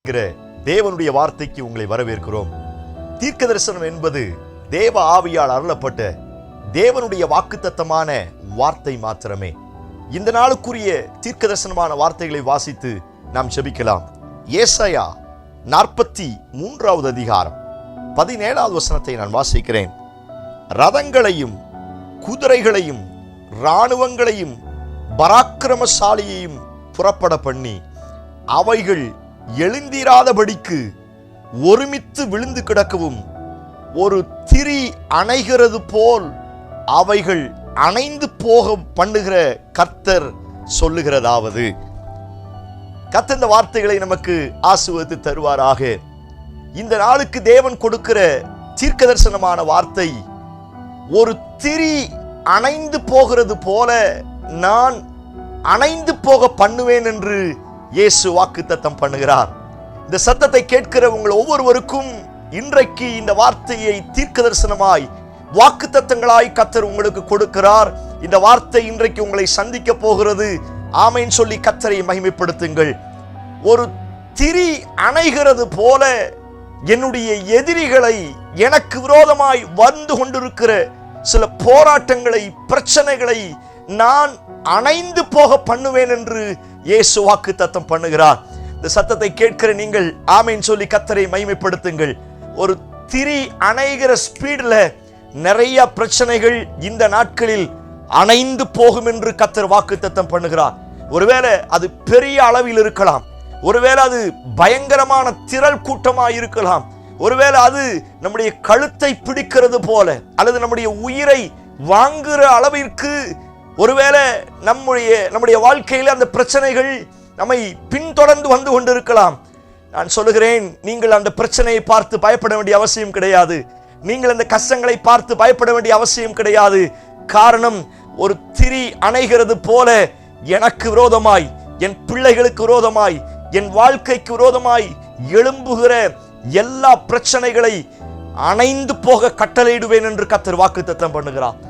தேவனுடைய வார்த்தைக்கு உங்களை வரவேற்கிறோம். தீர்க்க தரிசனம் என்பது தேவ ஆவியால் அருளப்பட்ட தேவனுடைய வாக்குத்தத்தமான வார்த்தை மாத்திரமே. இந்த நாளுக்குரிய தீர்க்க தரிசனமான வார்த்தைகளை வாசித்து நாம் ஜெபிக்கலாம். ஏசாயா 43வது அதிகாரம் 17வது வசனத்தை நான் வாசிக்கிறேன். ரதங்களையும் குதிரைகளையும் இராணுவங்களையும் பராக்கிரமசாலியையும் புறப்பட பண்ணி அவைகள் எழுந்திராதபடிக்கு ஒருமித்து விழுந்து கிடக்கவும் ஒரு திரி அணைகிறது போல் அவைகள் அணைந்து போக பண்ணுகிற கர்த்தர் சொல்லுகிறதாவது. கர்த்தர் இந்த வார்த்தைகளை நமக்கு ஆசீர்வதித்து தருவாராக. இந்த நாளுக்கு தேவன் கொடுக்கிற தீர்க்க தரிசனமான வார்த்தை, ஒரு திரி அணைந்து போகிறது போல நான் அணைந்து போக பண்ணுவேன் என்று இயேசு வாக்குத்தத்தம் பண்ணுகிறார். இந்த சத்தத்தை கேட்கிற உங்கள் ஒவ்வொருவருக்கும் இன்றைக்கு இந்த வார்த்தையை தீர்க்க தரிசனமாய் வாக்குத்தத்தங்களாய் கர்த்தர் உங்களுக்கு கொடுக்கிறார். இந்த வார்த்தை இன்றைக்கு உங்களை சந்திக்க போகிறது. ஆமென் சொல்லி கர்த்தரை மகிமைப்படுத்துங்கள். ஒரு திரி அணைகிறது போல என்னுடைய எதிரிகளை, எனக்கு விரோதமாய் வந்து கொண்டிருக்கிற சில போராட்டங்களை, பிரச்சனைகளை நான் அணைந்து போக பண்ணுவேன் என்று இயேசு வாக்குத்தத்தம் பண்ணுகிறார். இந்த சத்தத்தை கேட்கிற நீங்கள் ஆமென் சொல்லி கர்த்தரை மகிமைப்படுத்துங்கள். ஒரு திரி அணைகிற ஸ்பீட்ல நிறைய பிரச்சனைகள் இந்த நாட்களில் அணைந்து போகும் என்று கர்த்தர் வாக்குத்தத்தம் பண்ணுகிறார். ஒருவேளை அது பெரிய அளவில் இருக்கலாம், ஒருவேளை அது பயங்கரமான திரள் கூட்டமாக இருக்கலாம், ஒருவேளை அது நம்முடைய கழுத்தை பிடிக்கிறது போல அல்லது நம்முடைய உயிரை வாங்குகிற அளவிற்கு ஒருவேளை நம்முடைய வாழ்க்கையில் அந்த பிரச்சனைகள் நம்மை பின்தொடர்ந்து வந்து கொண்டிருக்கலாம். நான் சொல்லுகிறேன், நீங்கள் அந்த பிரச்சனையை பார்த்து பயப்பட வேண்டிய அவசியம் கிடையாது. நீங்கள் அந்த கஷ்டங்களை பார்த்து பயப்பட வேண்டிய அவசியம் கிடையாது. காரணம், ஒரு திரி அணைகிறது போல எனக்கு விரோதமாய், என் பிள்ளைகளுக்கு விரோதமாய், என் வாழ்க்கைக்கு விரோதமாய் எழும்புகிற எல்லா பிரச்சனைகளை அணைந்து போக கட்டளையிடுவேன் என்று கர்த்தர் வாக்குத்தத்தம் பண்ணுகிறார்.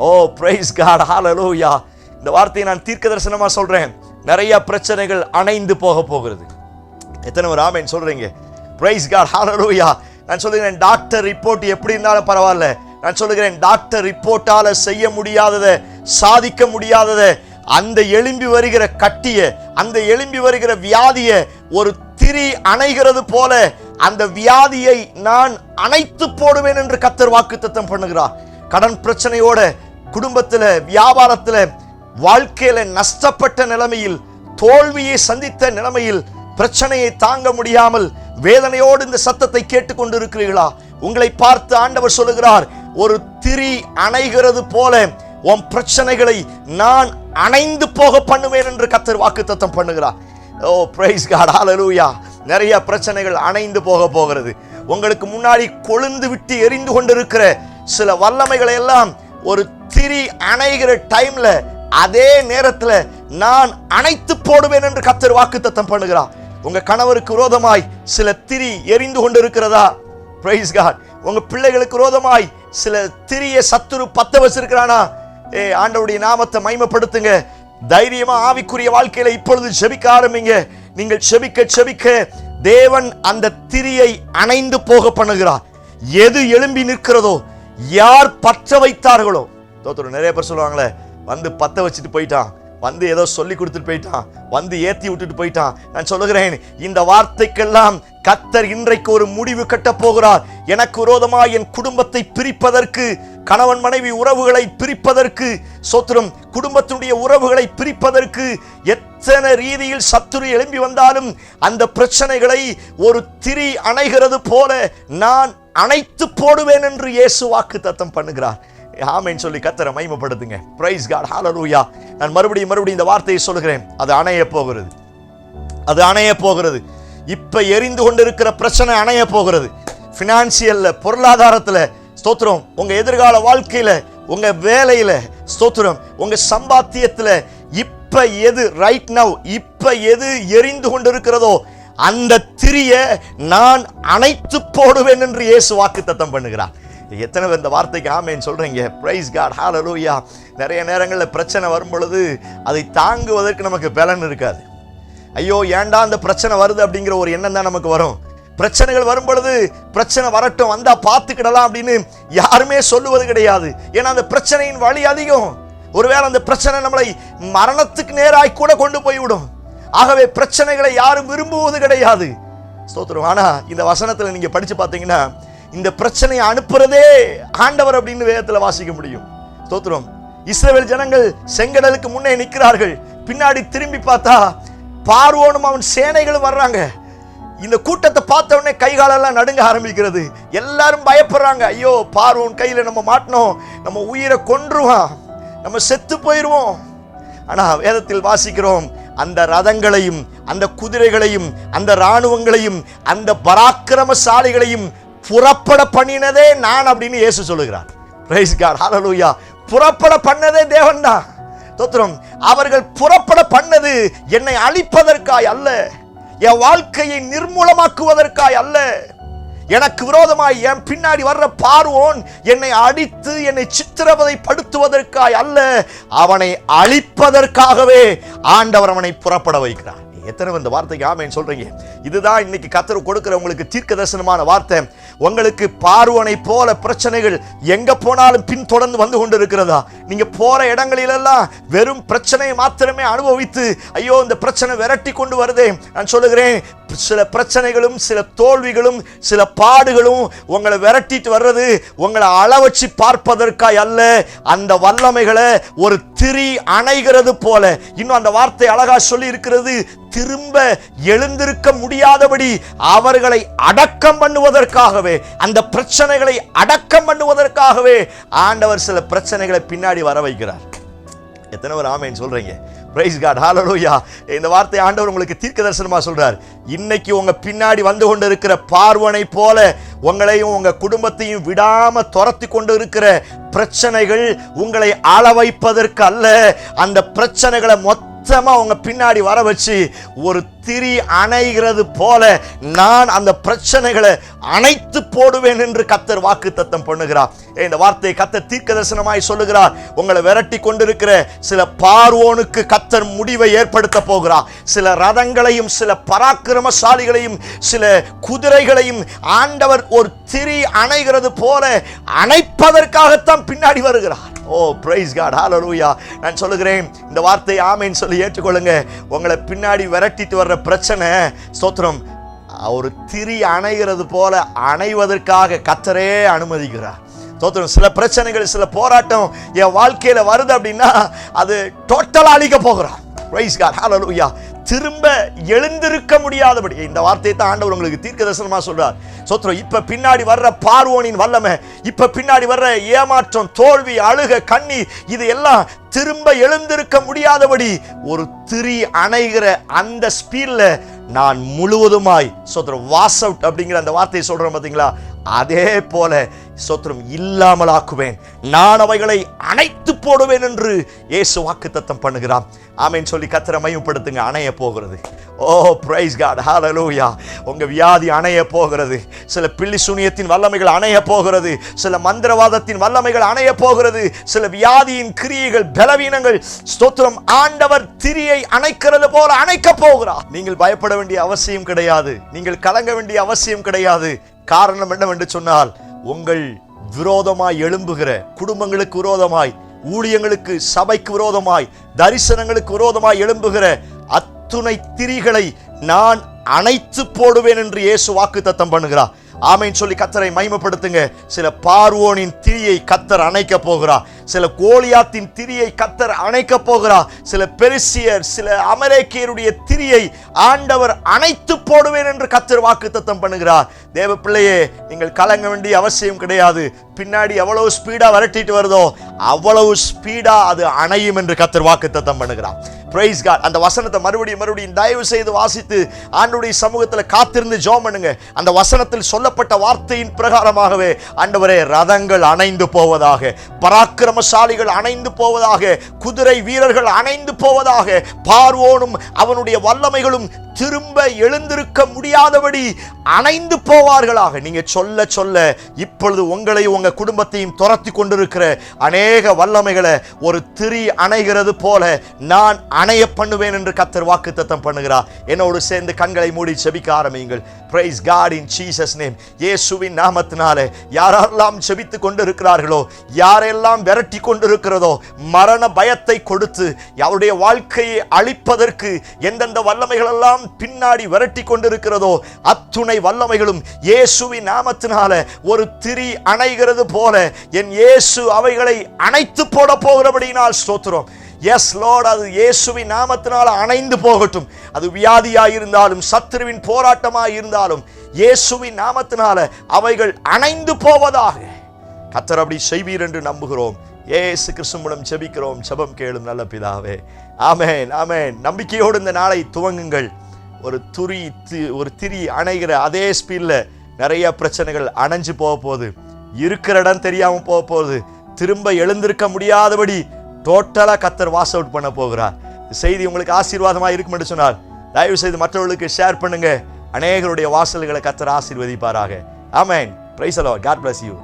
ஓ பிரைஸ் காட், ஹல்லேலூயா. இந்த வார்த்தையை நான் தீர்க்க தரிசனமா சொல்றேன். நிறைய பிரச்சனைகள் அணைந்து போக போகிறது. எத்தனை பேர் ஆமென் சொல்றீங்க? பிரைஸ் காட், ஹல்லேலூயா. நான் சொல்லுகிறேன், டாக்டர் ரிப்போர்ட் எப்படி இருந்தாலும் பரவாயில்ல. நான் சொல்லுகிறேன், டாக்டர் ரிப்போர்ட்டால செய்ய முடியாததை, சாதிக்க முடியாததை, அந்த எழும்பி வருகிற கட்டிய, அந்த எழும்பி வருகிற வியாதிய ஒரு திரி அணைகிறது போல அந்த வியாதியை நான் அணைத்து போடுவேன் என்று கர்த்தர் வாக்குத்தத்தம் பண்ணுகிறார். கடன் பிரச்சனையோட குடும்பத்தில், வியாபாரத்தில், வாழ்க்கையில நஷ்டப்பட்ட நிலைமையில், தோல்வியை சந்தித்த நிலைமையில், பிரச்சனையை தாங்க முடியாமல் வேதனையோடு இந்த சத்தத்தை கேட்டுக்கொண்டு இருக்கிறீர்களா? உங்களை பார்த்து ஆண்டவர் சொல்லுகிறார், ஒரு திரி அணைகிறது போல உன் பிரச்சனைகளை நான் அணைந்து போக பண்ணுவேன் என்று கர்த்தர் வாக்குத்தத்தம் பண்ணுகிறார். ஓ பிரைஸ் காட், ஹல்லேலூயா. நிறைய பிரச்சனைகள் அணைந்து போக போகிறது. உங்களுக்கு முன்னாடி கொழுந்து விட்டு எரிந்து கொண்டிருக்கிற சில வல்லமைகளை எல்லாம் ஒரு திரி அணைகிற டைம்ல, அதே நேரத்தில் நான் அணைத்து போடுவேன் என்று கர்த்தர் வாக்குத்தத்தம் பண்ணுகிறார். உங்க கணவருக்கு விரோதமாய் சில திரி எரிந்து கொண்டு இருக்கிறதா? Praise God. உங்க பிள்ளைகளுக்கு விரோதமாய் சில திரிய சத்துரு பத்த வச்சிருக்கிறானா? ஆண்டவருடைய நாமத்தை மகிமைப்படுத்துங்க. தைரியமா ஆவிக்குரிய வாழ்க்கையில இப்பொழுது ஜெபிக்க ஆரம்பிங்க. நீங்கள் ஜெபிக்க தேவன் அந்த திரியை அணைந்து போக பண்ணுகிறார். எது எழும்பி நிற்கிறதோ, யார் பற்ற வைத்தார்களோ, நிறைய பேர் சொல்லுவாங்களே, வந்து பத்த வச்சுட்டு போயிட்டான், வந்து ஏதோ சொல்லி கொடுத்துட்டு போயிட்டான், வந்து ஏத்தி விட்டுட்டு போயிட்டான். நான் சொல்லுகிறேன், இந்த வார்த்தைக்கெல்லாம் கர்த்தர் இன்றைக்கு ஒரு முடிவு கட்ட போகிறார். எனக்கு விரோதமாக என் குடும்பத்தை பிரிப்பதற்கு, கணவன் மனைவி உறவுகளை பிரிப்பதற்கு, சோத்திரம் குடும்பத்தினுடைய உறவுகளை பிரிப்பதற்கு எத்தனை ரீதியில் சத்துரு எழும்பி வந்தாலும் அந்த பிரச்சனைகளை ஒரு திரி அணைகிறது போல நான் அணைத்து போடுவேன் என்று இயேசு வாக்குத்தத்தம் பண்ணுகிறார். ஆமென் சொல்லி கர்த்தரை மகிமைப்படுத்துங்க. பிரைஸ் காட், ஹல்லேலூயா. நான் மறுபடியும் இந்த வார்த்தையை சொல்கிறேன். அது அணைய போகிறது, அது அணைய போகிறது. இப்ப எரிந்து கொண்டிருக்கிற பிரச்சனை அணைய போகிறது. பினான்சியல்ல, பொருளாதாரத்துல, ஸ்தோத்திரம், உங்க எதிர்கால வாழ்க்கையில, உங்க வேலையில, ஸ்தோத்திரம், உங்க சம்பாத்தியத்துல இப்ப எது ரைட் நவ், இப்ப எது எரிந்து கொண்டிருக்கிறதோ அந்த திரிய நான் அணைத்து போடுவேன் என்று இயேசு வாக்குத்தத்தம் பண்ணுகிறார். எத்தனை பேர் இந்த வார்த்தைக்கு ஆமென் சொல்றீங்க? பிரைஸ் காட், ஹல்லேலூயா. நிறைய நேரங்களில் பிரச்சனை வரும் பொழுது அதை தாங்குவதற்கு நமக்கு பலன் இருக்காது. ஐயோ ஏன்டா அந்த பிரச்சனை வருது அப்படிங்கிற ஒரு எண்ணம் தான் நமக்கு வரும். பிரச்சனைகள் வரும் பொழுது பிரச்சனை வரட்டும், வந்தா பார்த்துக்கிடலாம் அப்படின்னு யாருமே சொல்லுவது கிடையாது. ஏன்னா அந்த பிரச்சனையின் வலி அதிகம். ஒருவேளை அந்த பிரச்சனை நம்மளை மரணத்துக்கு நேராய் கூட கொண்டு போய்விடும். ஆகவே பிரச்சனைகளை யாரும் விரும்புவது கிடையாது. ஸ்தோத்திரம். ஆனா இந்த வசனத்துல நீங்க படிச்சு பார்த்தீங்கன்னா இந்த பிரச்சனையை அனுப்புறதே ஆண்டவர் அப்படின்னு வேதத்துல வாசிக்க முடியும். ஸ்தோத்திரம். இஸ்ரவேல் ஜனங்கள் செங்கடலுக்கு முன்னே நிற்கிறார்கள். பின்னாடி திரும்பி பார்த்தா பார்வோனும் அவன் சேனைகளும் வர்றாங்க. இந்த கூட்டத்தை பார்த்த உடனே கைகாலெல்லாம் நடுங்க ஆரம்பிக்கிறது. எல்லாரும் பயப்படுறாங்க. ஐயோ பார்வோன் கையில நம்ம மாட்டணும், நம்ம உயிரை கொன்றுவான், நம்ம செத்து போயிடுவோம். ஆனா வேதத்தில் வாசிக்கிறோம், அந்த ரதங்களையும் அந்த குதிரைகளையும் அந்த இராணுவங்களையும் அந்த பராக்கிரமசாலிகளையும் புறப்பட பண்ணினதே நான் அப்படின்னு இயேசு சொல்லுகிறார். பிரைஸ் காட், ஹல்லேலூயா. புறப்பட பண்ணதே தேவன் தான். ஸ்தோத்திரம். அவர்கள் புறப்பட பண்ணது என்னை அழிப்பதற்காய் அல்ல, என் வாழ்க்கையை நிர்மூலமாக்குவதற்காய் அல்ல. எனக்கு விரோதமாய் என் பின்னாடி வர்ற பார்வோன் என்னை அடித்து என்னை சித்திரவதை படுத்துவதற்காய் அல்ல, அவனை அழிப்பதற்காகவே ஆண்டவர் அவனை புறப்பட வைக்கிறார். எத்தனை இந்த வார்த்தைக்கு ஆமென் சொல்றீங்க? இதுதான் இன்னைக்கு கர்த்தர் கொடுக்கிற உங்களுக்கு தீர்க்க தரிசனமான வார்த்தை. உங்களுக்கு பார்வோனை போல பிரச்சனைகள் எங்க போனாலும் பின் தொடர்ந்து வந்து கொண்டு இருக்கிறதா? நீங்க போற இடங்களிலெல்லாம் வெறும் பிரச்சனையை மாத்திரமே அனுபவித்து ஐயோ இந்த பிரச்சனை விரட்டி கொண்டு வருதே. நான் சொல்லுகிறேன், சில பிரச்சனைகளும் சில தோல்விகளும் சில பாடுகளும் உங்களை விரட்டிட்டு வர்றது உங்களை அளவச்சு பார்ப்பதற்காய் அல்ல. அந்த வல்லமைகளை ஒரு திரி அணைகிறது போல, இன்னும் அந்த வார்த்தை அழகா சொல்லி இருக்கிறது, திரும்ப எழுந்திருக்க முடியாதபடி அவர்களை அடக்கம் பண்ணுவதற்காகவே, அந்த பிரச்சனைகளை அடக்கம் பண்ணுவதற்காகவே ஆண்டவர் சில பிரச்சனைகளை பின்னாடி வர வைக்கிறார். எத்தனை பேர் ஆமென் சொல்றீங்க? பிரைஸ் காட், ஹல்லேலூயா. இந்த வார்த்தை ஆண்டவர் உங்களுக்கு தீர்க்க தரிசனமா சொல்றார். இன்னைக்கு உங்க பின்னாடி வந்து கொண்டு இருக்கிற பார்வனை போல உங்களையும் உங்க குடும்பத்தையும் விடாம துரத்தி கொண்டு இருக்கிற பிரச்சனைகள் உங்களை ஆள வைப்பதற்கு அல்ல. அந்த பிரச்சனைகளை மொத்தமா உங்க பின்னாடி வர வச்சு ஒரு திரி அணைகிறது போல நான் அந்த பிரச்சனைகளை அணைத்து போடுவேன் என்று கர்த்தர் வாக்குத்தத்தம் பண்ணுகிறார். இந்த வார்த்தையை கர்த்தர் தீர்க்க தரிசனமாய் சொல்லுகிறார். உங்களை விரட்டி கொண்டிருக்கிற சில பார்வோனுக்கு கர்த்தர் முடிவை ஏற்படுத்த போகிறார். சில ரதங்களையும் சில பராக்கிரமசாலிகளையும் சில குதிரைகளையும் ஆண்டவர் ஒரு திரி அணைகிறது போல அணைப்பதற்காகத்தான் பின்னாடி வருகிறார். ஓ பிரைஸ் காட், ஹல்லேலூயா. நான் சொல்லுகிறேன், இந்த வார்த்தையை ஆமென் சொல்லி ஏற்றுக்கொள்ளுங்க. உங்களை பின்னாடி விரட்டிட்டு வர்ற பிரச்சனை ஸ்தோத்திரம் ஒரு திரி அணைகிறது போல அணைவதற்காக கர்த்தரே அனுமதிக்கிறார். ஸ்தோத்திரம். சில பிரச்சனைகள் சில போராட்டம் என் வாழ்க்கையில வருது அப்படின்னா அது டோட்டலா அழிக்க போகிறார். பிரைஸ் காட், ஹல்லேலூயா. திரும்ப எழுந்திருக்க முடியாதபடி இந்த வார்த்தையை தான் ஆண்டவர் உங்களுக்கு தீர்க்க தரிசனமா சொல்றார். ஸ்தோத்திரம். இப்ப பின்னாடி வர்ற பார்வோனின் வல்லமை, இப்ப பின்னாடி வர்ற ஏமாற்றம், தோல்வி, அழுக, கண்ணீர், இது எல்லாம் திரும்ப எழுந்திருக்க முடியாதபடி ஒரு திரி அணைகிற அந்த ஸ்பீட்ல நான் முழுவதுமாய் ஸ்தோத்திரம் வாஸ் அவுட் அப்படிங்கிற அந்த வார்த்தையை சொல்றேன் பாத்தீங்களா? அதே போல ஸ்தோத்திரம் இல்லாமலாக்குவேன், நான் அவைகளை அணைத்து போடுவேன் என்று இயேசு வாக்குத்தத்தம் பண்ணுகிறான். ஆமென் சொல்லி கர்த்தரை மகிமைப்படுத்துங்க. அணைய போகிறது. ஓ பிரைஸ் காட், ஹல்லேலூயா. உங்க வியாதி அணைய போகிறது. சில பில்லி சூனியத்தின் வல்லமைகள் அணைய போகிறது. சில மந்திரவாதத்தின் வல்லமைகள் அணைய போகிறது. சில வியாதியின் கிரியைகள், பலவீனங்கள் ஸ்தோத்திரம் ஆண்டவர் திரியை அணைக்கிறது போல அணைக்க போகிறார். நீங்கள் பயப்பட வேண்டிய அவசியம் கிடையாது. நீங்கள் கலங்க வேண்டிய அவசியம் கிடையாது. காரணம் என்னவென்று சொன்னால், உங்கள் விரோதமாய் எழும்புகிற குடும்பங்களுக்கு விரோதமாய், ஊழியங்களுக்கு, சபைக்கு விரோதமாய், தரிசனங்களுக்கு விரோதமாய் எழும்புகிற அத்துணை திரிகளை நான் அணைத்து போடுவேன் என்று இயேசு வாக்குத்தத்தம் பண்ணுகிறார். ஆமென் சொல்லி கர்த்தரை மகிமைப்படுத்துங்க. சில பார்வோனின் திரியை கர்த்தர் அணைக்க போகிறார். சில கோலியாத்தின் திரியை கர்த்தர் அணைக்க போகிறார். சில பெரிசியர், சில அமலேக்கியருடைய திரியை ஆண்டவர் அணைத்து போடுவேன் என்று கர்த்தர் வாக்குத்தத்தம் பண்ணுகிறார். தேவ பிள்ளையே, நீங்கள் கலங்க வேண்டிய அவசியம் கிடையாது. பின்னாடி எவ்வளவு ஸ்பீடா விரட்டிட்டு வருதோ அவ்வளவு ஸ்பீடா அது அணையும் என்று கர்த்தர் வாக்குத்தத்தம் பண்ணுகிறார். Praise God. அந்த வசனத்தை மறுபடியும் தயவு செய்து வாசித்து ஆண்டவருடைய சமூகத்தில் காத்திருந்து ஜெபம் பண்ணுங்க. அந்த வசனத்தில் சொல்லப்பட்ட வார்த்தையின் பிரகாரமாகவே ஆண்டவரே ரதங்கள் அணைந்து போவதாக, பராக்கிரம பராக்கிரமசாலிகள் அணைந்து போவதாக, குதிரை வீரர்கள் அணைந்து போவதாக, பார்வோனும் அவனுடைய வல்லமைகளும் திரும்ப எழுந்திருக்க முடியாதபடி அணைந்து போவார்களாக. நீங்க சொல்ல சொல்ல இப்பொழுது உங்களையும் உங்க குடும்பத்தையும் துரத்தி கொண்டிருக்கிற அநேக வல்லமைகளை ஒரு திரி அணைகிறது போல நான் அணைய பண்ணுவேன் என்று கர்த்தர் வாக்குத்தத்தம் பண்ணுகிறார். என்னோடு சேர்ந்து கண்களை மூடி செபிக்க ஆரம்பியுங்கள். Praise God in Jesus name. இயேசுவின் நாமத்தினாலே யாரெல்லாம் செபித்துக் கொண்டிருக்கிறார்களோ, யாரெல்லாம் விரட்டி கொண்டிருக்கிறதோ, மரண பயத்தை கொடுத்து அவருடைய வாழ்க்கையை அழிப்பதற்கு எந்தெந்த வல்லமைகள் எல்லாம் பின்னாடி விரட்டி கொண்டிருக்கிறதோ அத்துணை வல்லமைகளும் இயேசுவின் நாமத்தினால ஒரு திரி அணைகிறது போல என் இயேசு அவைகளை அணைத்து போட போகிறபடியினால் ஸ்தோத்திரம். எஸ் லார்ட், அது இயேசுவின் நாமத்தினால அணைந்து போகட்டும். அது வியாதியாயிருந்தாலும் சத்துருவின் போராட்டமாய் இருந்தாலும் இயேசுவின் நாமத்தினால அவைகள் அணைந்து போவதாக கர்த்தர் அப்படி செய்வீர் என்று நம்புகிறோம். இயேசு கிறிஸ்து மூலம் ஜெபிக்கிறோம். ஜெபம் கேளும் நல்ல பிதாவே. ஆமென், ஆமென். நம்பிக்கையோடு இந்த நாளை துவங்குங்கள். ஒரு திரி அணைகிற அதே ஸ்பீட்ல நிறைய பிரச்சனைகள் அணைஞ்சு போக போகுது. இருக்கிற இடம் தெரியாம போக போகுது. திரும்ப எழுந்திருக்க முடியாதபடி டோட்டலா கர்த்தர் வாஷ் அவுட் பண்ண போகிறார். செய்தி உங்களுக்கு ஆசீர்வாதமா இருக்கும் என்று சொன்னால் தயவு செய்து மற்றவர்களுக்கு ஷேர் பண்ணுங்க. அநேகருடைய வாசல்களை கர்த்தர் ஆசீர்வதிப்பாராக. ஆமென். Praise the lord. God bless you.